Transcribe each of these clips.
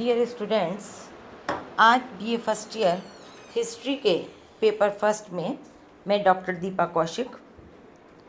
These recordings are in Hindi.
डियर स्टूडेंट्स, आज बीए फर्स्ट ईयर हिस्ट्री के पेपर फर्स्ट में मैं doctor Deepa Kaushik,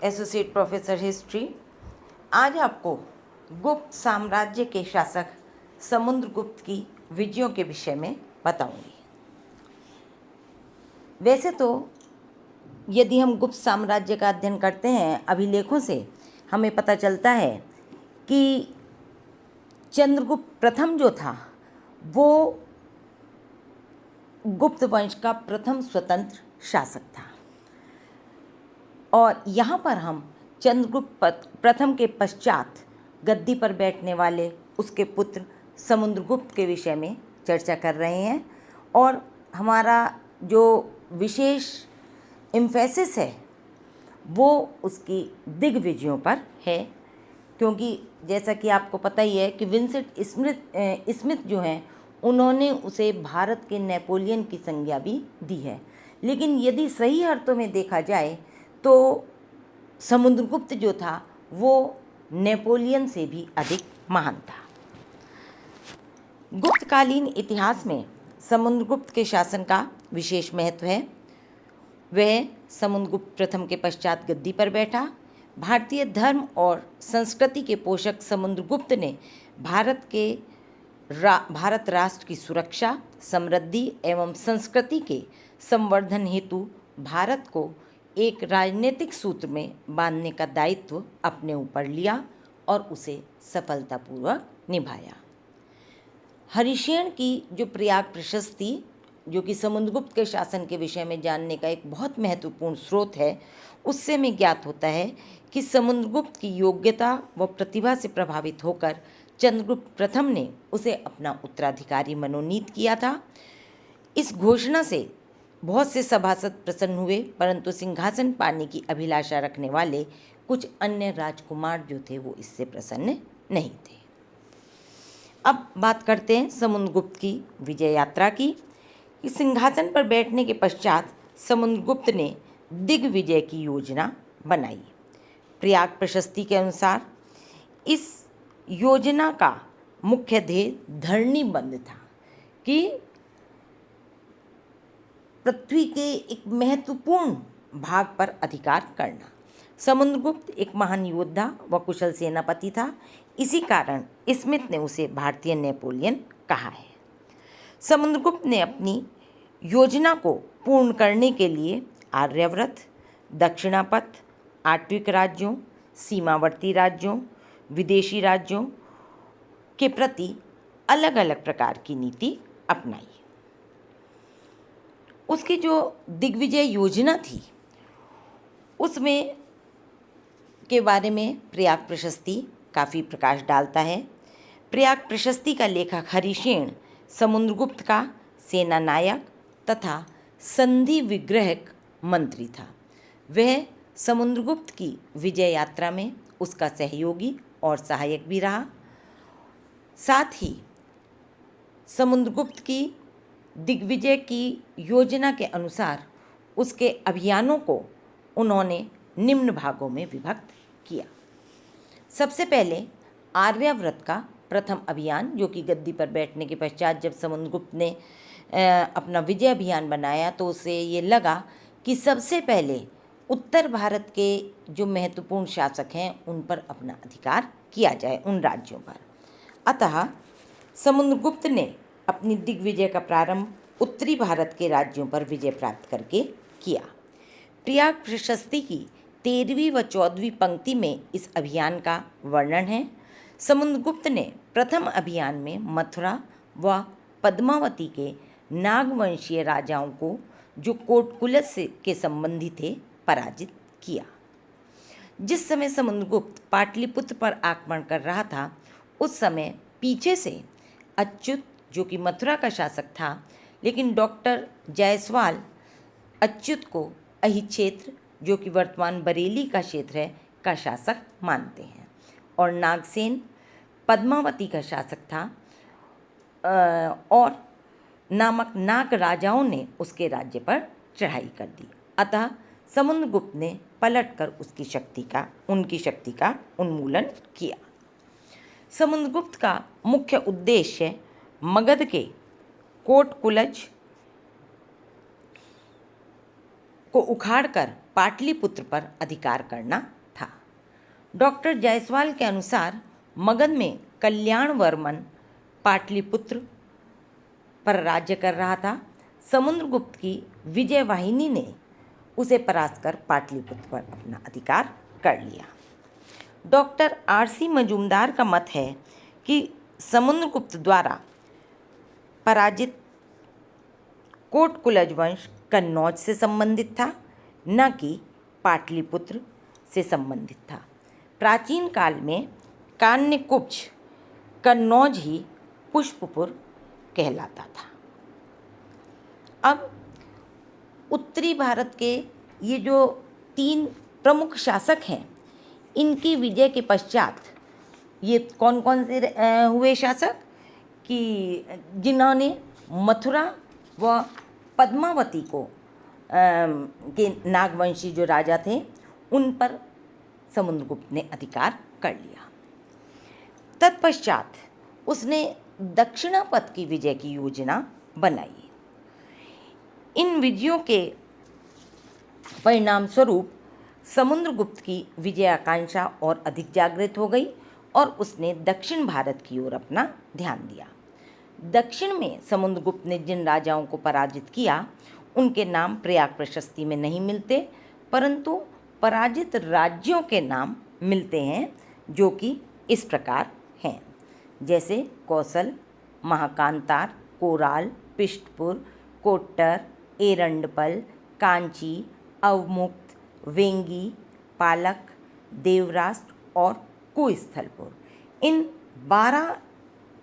associate professor history, आज आपको गुप्त साम्राज्य के शासक समुद्रगुप्त की विजयों के विषय में बताऊंगी। वैसे तो यदि हम गुप्त साम्राज्य का अध्ययन करते हैं अभिलेखों से, हमें पता चलता है कि चंद्रगुप्त प्रथम जो था वो गुप्त वंश का प्रथम स्वतंत्र शासक था। और यहाँ पर हम चंद्रगुप्त प्रथम के पश्चात गद्दी पर बैठने वाले उसके पुत्र समुद्रगुप्त के विषय में चर्चा कर रहे हैं। और हमारा जो विशेष एम्फेसिस है वो उसकी दिग्विजयों पर है, क्योंकि जैसा कि आपको पता ही है कि विंसेंट स्मिथ जो हैं उन्होंने उसे भारत के नेपोलियन की संज्ञा भी दी है। लेकिन यदि सही अर्थों में देखा जाए तो समुद्रगुप्त जो था वो नेपोलियन से भी अधिक महान था। गुप्तकालीन इतिहास में समुद्रगुप्त के शासन का विशेष महत्व है। वह समुद्रगुप्त प्रथम के पश्चात गद्दी पर बैठा। भारतीय धर्म और संस्कृति के पोषक समुद्रगुप्त ने भारत राष्ट्र की सुरक्षा, समृद्धि एवं संस्कृति के संवर्धन हेतु भारत को एक राजनीतिक सूत्र में बांधने का दायित्व अपने ऊपर लिया और उसे सफलतापूर्वक निभाया। हरिशेन की जो प्रयाग प्रशस्ति, जो कि समुद्रगुप्त के शासन के विषय में जानने का एक बहुत महत्वपूर्ण स्रोत है, उससे में ज्ञात होता है कि समुद्रगुप्त की योग्यता व प्रतिभा से प्रभावित होकर चंद्रगुप्त प्रथम ने उसे अपना उत्तराधिकारी मनोनीत किया था। इस घोषणा से बहुत से सभासद प्रसन्न हुए, परंतु सिंहासन पाने की अभिलाषा रखने वाले कुछ अन्य राजकुमार जो थे वो इससे प्रसन्न नहीं थे। अब बात करते हैं समुद्रगुप्त की विजय यात्रा की। इस सिंहासन पर बैठने के पश्चात समुद्रगुप्त ने दिग्विजय की योजना बनाई। प्रयाग प्रशस्ति के अनुसार इस योजना का मुख्य ध्येय धरणी बंध था कि पृथ्वी के एक महत्वपूर्ण भाग पर अधिकार करना। समुद्रगुप्त एक महान योद्धा व कुशल सेनापति था, इसी कारण स्मिथ ने उसे भारतीय नेपोलियन कहा है। समुद्रगुप्त ने अपनी योजना को पूर्ण करने के लिए आर्यावर्त, दक्षिणापथ, आट्विक राज्यों, सीमावर्ती राज्यों, विदेशी राज्यों के प्रति अलग अलग प्रकार की नीति अपनाई। उसकी जो दिग्विजय योजना थी उसमें के बारे में प्रयाग प्रशस्ति काफ़ी प्रकाश डालता है। प्रयाग प्रशस्ति का लेखक हरिशेन समुद्रगुप्त का सेना नायक तथा संधि विग्रहक मंत्री था। वह समुद्रगुप्त की विजय यात्रा में उसका सहयोगी और सहायक भी रहा। साथ ही समुद्रगुप्त की दिग्विजय की योजना के अनुसार उसके अभियानों को उन्होंने निम्न भागों में विभक्त किया। सबसे पहले आर्यावर्त का प्रथम अभियान, जो कि गद्दी पर बैठने के पश्चात जब समुद्रगुप्त ने अपना विजय अभियान बनाया तो उसे ये लगा कि सबसे पहले उत्तर भारत के जो महत्वपूर्ण शासक हैं उन पर अपना अधिकार किया जाए, उन राज्यों पर। अतः समुद्रगुप्त ने अपनी दिग्विजय का प्रारंभ उत्तरी भारत के राज्यों पर विजय प्राप्त करके किया। प्रयाग प्रशस्ति की 13वीं व 14वीं पंक्ति में इस अभियान का वर्णन है। समुद्रगुप्त ने प्रथम अभियान में मथुरा व पद्मावती के नागवंशीय राजाओं को, जो कोटकुलस के संबंधी थे, पराजित किया। जिस समय समुद्रगुप्त पाटलिपुत्र पर आक्रमण कर रहा था उस समय पीछे से अच्युत, जो कि मथुरा का शासक था, लेकिन डॉक्टर जायसवाल अच्युत को अहि क्षेत्र, जो कि वर्तमान बरेली का क्षेत्र है, का शासक मानते हैं, और नागसेन पद्मावती का शासक था और नामक नाग राजाओं ने उसके राज्य पर चढ़ाई कर दी। अतः समुद्रगुप्त ने पलटकर उनकी शक्ति का उन्मूलन किया। समुद्रगुप्त का मुख्य उद्देश्य मगध के कोटकुलज को उखाड़कर पाटलिपुत्र पर अधिकार करना था। डॉक्टर जायसवाल के अनुसार मगध में कल्याण वर्मन पाटलिपुत्र पर राज्य कर रहा था। समुद्रगुप्त की विजय वाहिनी ने उसे परास्त कर पाटलिपुत्र पर अपना अधिकार कर लिया। Doctor RC. मजूमदार का मत है कि समुद्रगुप्त द्वारा पराजित कोटकुलज वंश कन्नौज से संबंधित था, न कि पाटलिपुत्र से संबंधित था। प्राचीन काल में कान्यकुब्ज कन्नौज ही पुष्पपुर कहलाता था। अब उत्तरी भारत के ये जो 3 प्रमुख शासक हैं, इनकी विजय के पश्चात ये कौन कौन से हुए शासक कि जिन्होंने मथुरा व पद्मावती को के नागवंशी जो राजा थे उन पर समुद्रगुप्त ने अधिकार कर लिया। तत्पश्चात उसने दक्षिणापथ की विजय की योजना बनाई। इन विजयों के परिणाम स्वरूप समुद्रगुप्त की विजयाकांक्षा और अधिक जागृत हो गई और उसने दक्षिण भारत की ओर अपना ध्यान दिया। दक्षिण में समुद्रगुप्त ने जिन राजाओं को पराजित किया उनके नाम प्रयाग प्रशस्ति में नहीं मिलते, परंतु पराजित राज्यों के नाम मिलते हैं, जो कि इस प्रकार हैं, जैसे कौसल, महाकांतार, कोराल, पिष्टपुर, कोट्टर, एरंडपल, कांची, अवमुक्त, वेंगी, पालक, देवराष्ट्र और कुस्थलपुर। इन 12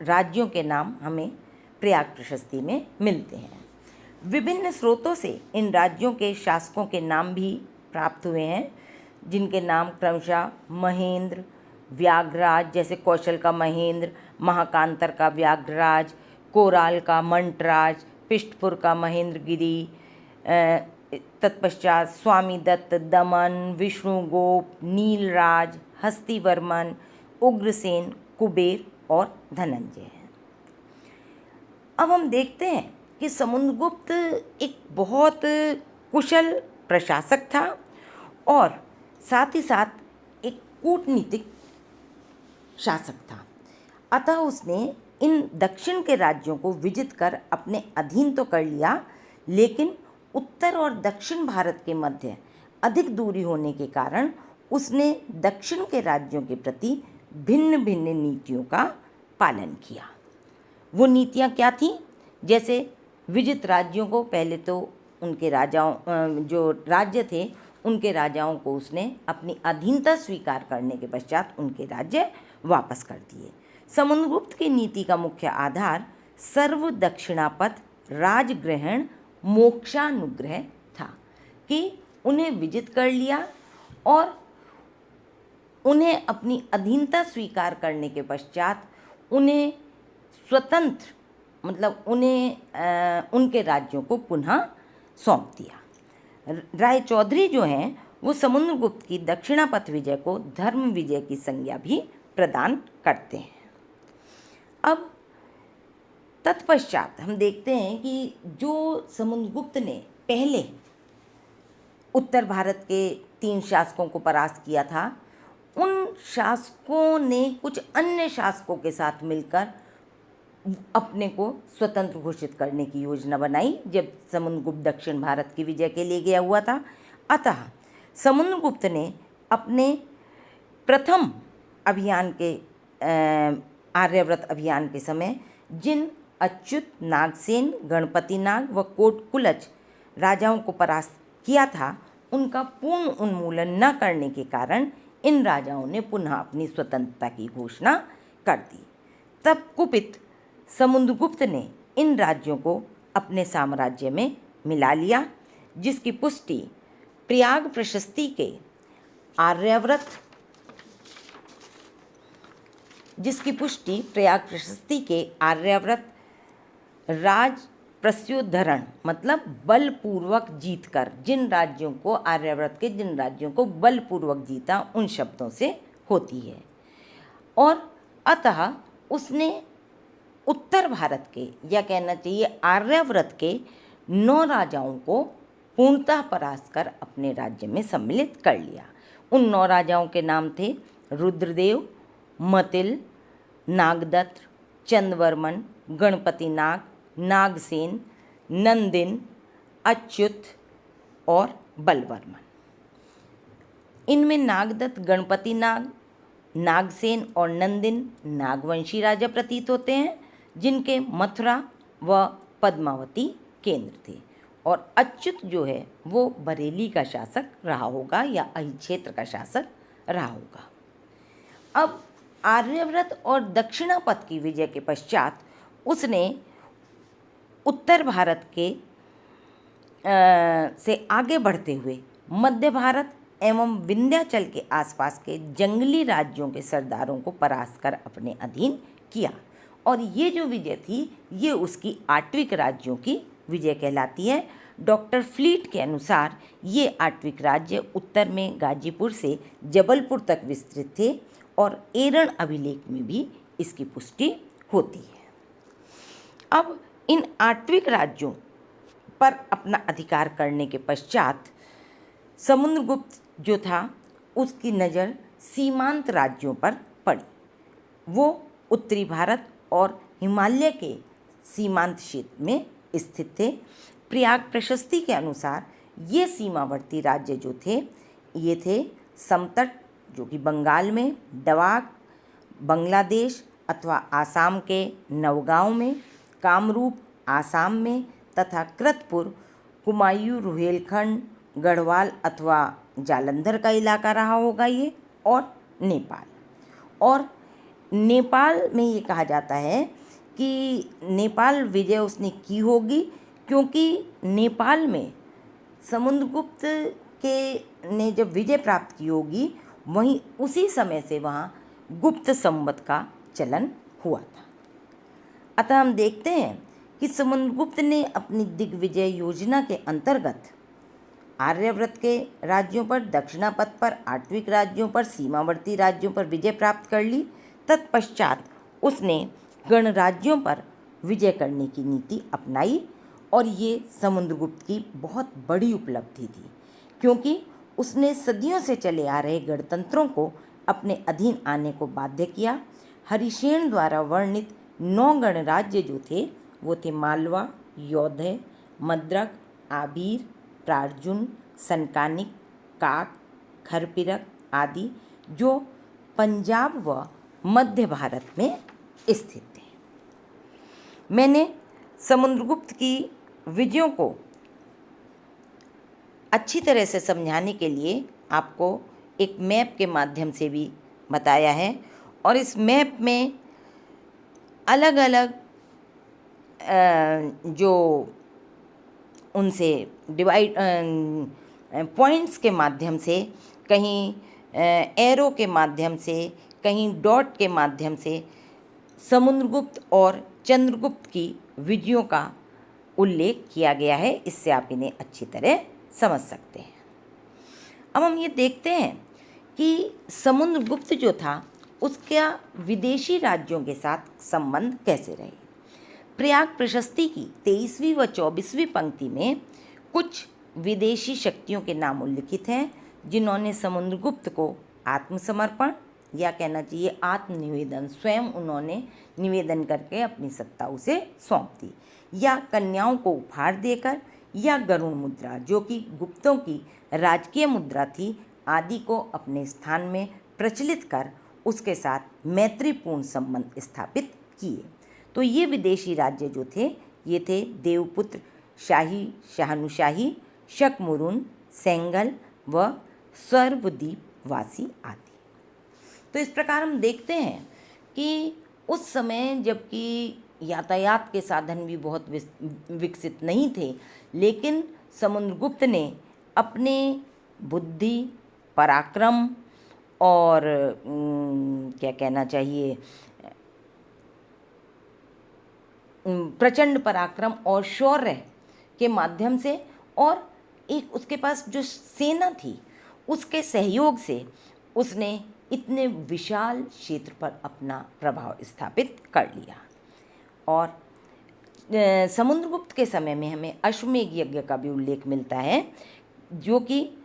राज्यों के नाम हमें प्रयाग प्रशस्ति में मिलते हैं। विभिन्न स्रोतों से इन राज्यों के शासकों के नाम भी प्राप्त हुए हैं, जिनके नाम क्रमशः महेंद्र, व्याघ्रराज, जैसे कौशल का महेंद्र, महाकांतर का व्याघ्रराज, कोराल का मंटराज, पिष्टपुर का महेंद्रगिरी, तत्पश्चात स्वामी दत्त, दमन, विष्णुगोप, नीलराज, हस्तिवर्मन, उग्रसेन, कुबेर और धनंजय हैं। अब हम देखते हैं कि समुद्रगुप्त एक बहुत कुशल प्रशासक था और साथ ही साथ एक कूटनीतिक शासक था। अतः उसने इन दक्षिण के राज्यों को विजित कर अपने अधीन तो कर लिया, लेकिन उत्तर और दक्षिण भारत के मध्य अधिक दूरी होने के कारण उसने दक्षिण के राज्यों के प्रति भिन्न भिन्न नीतियों का पालन किया। वो नीतियाँ क्या थीं? जैसे विजित राज्यों को पहले तो उनके राजाओं जो राज्य थे उनके राजाओं को उसने अपनी अधीनता स्वीकार करने के पश्चात उनके राज्य वापस कर दिए। समुद्रगुप्त की नीति का मुख्य आधार सर्व दक्षिणापथ राजग्रहण मोक्षानुग्रह था कि उन्हें विजित कर लिया और उन्हें अपनी अधीनता स्वीकार करने के पश्चात उन्हें स्वतंत्र मतलब उन्हें उनके राज्यों को पुनः सौंप दिया। राय चौधरी जो हैं वो समुद्रगुप्त की दक्षिणापथ विजय को धर्म विजय की संज्ञा भी प्रदान करते हैं। अब तत्पश्चात हम देखते हैं कि जो समुद्रगुप्त ने पहले उत्तर भारत के 3 शासकों को परास्त किया था, उन शासकों ने कुछ अन्य शासकों के साथ मिलकर अपने को स्वतंत्र घोषित करने की योजना बनाई जब समुद्रगुप्त दक्षिण भारत की विजय के लिए गया हुआ था। अतः समुद्रगुप्त ने अपने प्रथम अभियान के आर्यव्रत अभियान के समय जिन अच्युत, नागसेन, गणपति नाग व कोटकुलज राजाओं को परास्त किया था, उनका पूर्ण उन्मूलन न करने के कारण इन राजाओं ने पुनः अपनी स्वतंत्रता की घोषणा कर दी। तब कुपित समुद्रगुप्त ने इन राज्यों को अपने साम्राज्य में मिला लिया, जिसकी पुष्टि प्रयाग प्रशस्ति के आर्यव्रत राज प्रस्योद्धरण मतलब बलपूर्वक जीतकर जिन राज्यों को बलपूर्वक जीता उन शब्दों से होती है। और अतः उसने उत्तर भारत के, या कहना चाहिए आर्यावर्त के 9 राजाओं को पूर्णतः परास्त कर अपने राज्य में सम्मिलित कर लिया। उन 9 राजाओं के नाम थे रुद्रदेव, मतिल, नागदत्त, चंद्रवर्मन, गणपति नाग, नागसेन, नंदिन, अच्युत और बलवर्मन। इनमें नागदत्त, गणपति नाग, नागसेन और नंदिन नागवंशी राजा प्रतीत होते हैं, जिनके मथुरा व पद्मावती केंद्र थे, और अच्युत जो है वो बरेली का शासक रहा होगा या अहि क्षेत्र का शासक रहा होगा। अब आर्यव्रत और दक्षिणापथ की विजय के पश्चात उसने उत्तर भारत के से आगे बढ़ते हुए मध्य भारत एवं विंध्याचल के आसपास के जंगली राज्यों के सरदारों को परास्त कर अपने अधीन किया, और ये जो विजय थी ये उसकी आठवीं राज्यों की विजय कहलाती है। डॉक्टर फ्लीट के अनुसार ये आठवीं राज्य उत्तर में गाजीपुर से जबलपुर तक विस्तृत थे, और एरण अभिलेख में भी इसकी पुष्टि होती है। अब इन आठवीं राज्यों पर अपना अधिकार करने के पश्चात समुद्रगुप्त जो था उसकी नज़र सीमांत राज्यों पर पड़ी। वो उत्तरी भारत और हिमालय के सीमांत क्षेत्र में स्थित थे। प्रयाग प्रशस्ति के अनुसार ये सीमावर्ती राज्य जो थे ये थे समतट, जो कि बंगाल में, दवाक बांग्लादेश अथवा आसाम के नवगांव में, कामरूप आसाम में तथा कृतपुर कुमायूं रुहेलखंड गढ़वाल अथवा जालंधर का इलाका रहा होगा ये, और नेपाल में ये कहा जाता है कि नेपाल विजय उसने की होगी, क्योंकि नेपाल में समुद्रगुप्त के ने जब विजय प्राप्त की होगी वहीं उसी समय से वहाँ गुप्त संवत का चलन हुआ था। अतः हम देखते हैं कि समुद्रगुप्त ने अपनी दिग्विजय योजना के अंतर्गत आर्यावर्त के राज्यों पर, दक्षिणापथ पर, आठवीं राज्यों पर, सीमावर्ती राज्यों पर विजय प्राप्त कर ली। तत्पश्चात उसने गणराज्यों पर विजय करने की नीति अपनाई, और ये समुद्रगुप्त की बहुत बड़ी उपलब्धि थी, क्योंकि उसने सदियों से चले आ रहे गणतंत्रों को अपने अधीन आने को बाध्य किया। हरिसेन द्वारा वर्णित 9 गणराज्य जो थे वो थे मालवा, यौधेय, मद्रक, आबीर, प्रार्जुन, सनकानिक, काक, खरपिरक आदि, जो पंजाब व मध्य भारत में स्थित थे। मैंने समुद्रगुप्त की विजयों को अच्छी तरह से समझाने के लिए आपको एक मैप के माध्यम से भी बताया है, और इस मैप में अलग अलग जो उनसे डिवाइड पॉइंट्स के माध्यम से, कहीं एरो के माध्यम से, कहीं डॉट के माध्यम से समुद्रगुप्त और चंद्रगुप्त की विजयों का उल्लेख किया गया है। इससे आप इन्हें अच्छी तरह समझ सकते हैं। अब हम ये देखते हैं कि समुद्रगुप्त जो था उसका विदेशी राज्यों के साथ संबंध कैसे रहे। प्रयाग प्रशस्ति की 23वीं व 24वीं पंक्ति में कुछ विदेशी शक्तियों के नाम उल्लिखित हैं, जिन्होंने समुद्रगुप्त को आत्मसमर्पण, या कहना चाहिए आत्मनिवेदन, स्वयं उन्होंने निवेदन करके अपनी सत्ता उसे सौंप दी, या कन्याओं को उपहार देकर, या गरुण मुद्रा जो कि गुप्तों की राजकीय मुद्रा थी आदि को अपने स्थान में प्रचलित कर उसके साथ मैत्रीपूर्ण संबंध स्थापित किए। तो ये विदेशी राज्य जो थे ये थे देवपुत्र, शाही, शाहनुशाही, शकमुरुन, सेंगल व सर्वद्वीप वासी आदि। तो इस प्रकार हम देखते हैं कि उस समय जबकि यातायात के साधन भी बहुत विकसित नहीं थे, लेकिन समुद्रगुप्त ने अपने बुद्धि, पराक्रम और क्या कहना चाहिए प्रचंड पराक्रम और शौर्य के माध्यम से, और एक उसके पास जो सेना थी उसके सहयोग से उसने इतने विशाल क्षेत्र पर अपना प्रभाव स्थापित कर लिया। और समुद्रगुप्त के समय में हमें अश्वमेध यज्ञ का भी उल्लेख मिलता है, जो कि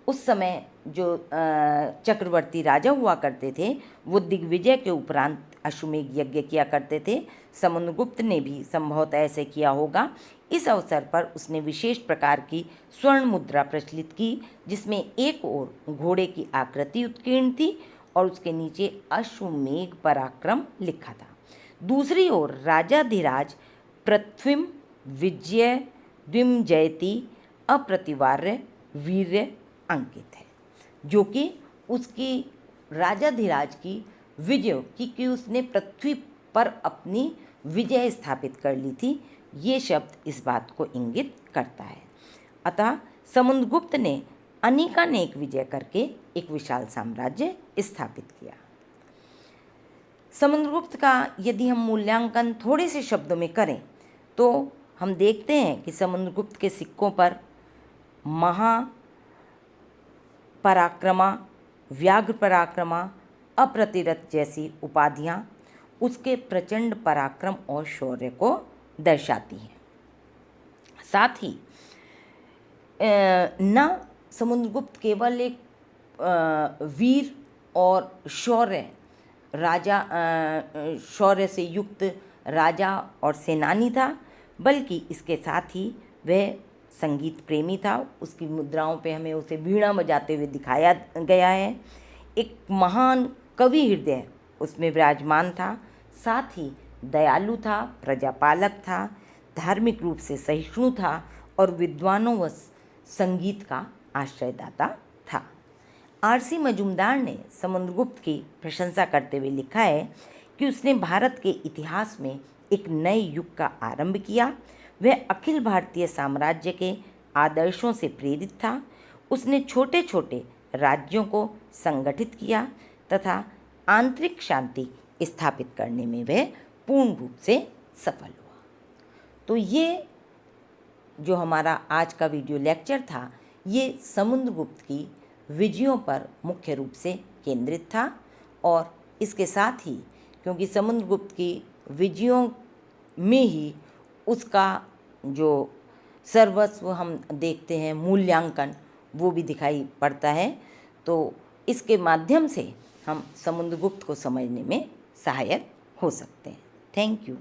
उस समय जो चक्रवर्ती राजा हुआ करते थे वो दिग्विजय के उपरांत अश्वमेध यज्ञ किया करते थे। समुद्रगुप्त ने भी संभवतः ऐसे किया होगा। इस अवसर पर उसने विशेष प्रकार की स्वर्ण मुद्रा प्रचलित की, जिसमें एक ओर घोड़े की आकृति उत्कीर्ण थी और उसके नीचे अश्वमेध पराक्रम लिखा था। दूसरी ओर राजाधिराज पृथ्वीम विजय द्विम जयति अप्रतिवार्य वीर्य अंकित है, जो कि उसकी राजाधिराज की विजय क्योंकि उसने पृथ्वी पर अपनी विजय स्थापित कर ली थी, ये शब्द इस बात को इंगित करता है। अतः समुद्रगुप्त ने अनेकानेक विजय करके एक विशाल साम्राज्य स्थापित किया। समुद्रगुप्त का यदि हम मूल्यांकन थोड़े से शब्दों में करें तो हम देखते हैं कि समुद्रगुप्त के सिक्कों पर महा पराक्रमा, व्याघ्र पराक्रमा, अप्रतिरथ जैसी उपाधियाँ उसके प्रचंड पराक्रम और शौर्य को दर्शाती हैं। साथ ही न समुद्रगुप्त केवल एक वीर और शौर्य से युक्त राजा और सेनानी था, बल्कि इसके साथ ही वह संगीत प्रेमी था। उसकी मुद्राओं पे हमें उसे वीणा बजाते हुए दिखाया गया है। एक महान कवि हृदय उसमें विराजमान था। साथ ही दयालु था, प्रजापालक था, धार्मिक रूप से सहिष्णु था और विद्वानों व संगीत का आश्रयदाता था। आरसी मजूमदार ने समुद्रगुप्त की प्रशंसा करते हुए लिखा है कि उसने भारत के इतिहास में एक नए युग का आरंभ किया। वह अखिल भारतीय साम्राज्य के आदर्शों से प्रेरित था। उसने छोटे छोटे राज्यों को संगठित किया तथा आंतरिक शांति स्थापित करने में वह पूर्ण रूप से सफल हुआ। तो ये जो हमारा आज का वीडियो लेक्चर था, ये समुद्रगुप्त की विजयों पर मुख्य रूप से केंद्रित था। और इसके साथ ही क्योंकि समुद्रगुप्त की विजयों में ही उसका जो सर्वस्व हम देखते हैं मूल्यांकन, वो भी दिखाई पड़ता है। तो इसके माध्यम से हम समुद्रगुप्त को समझने में सहायक हो सकते हैं। Thank you.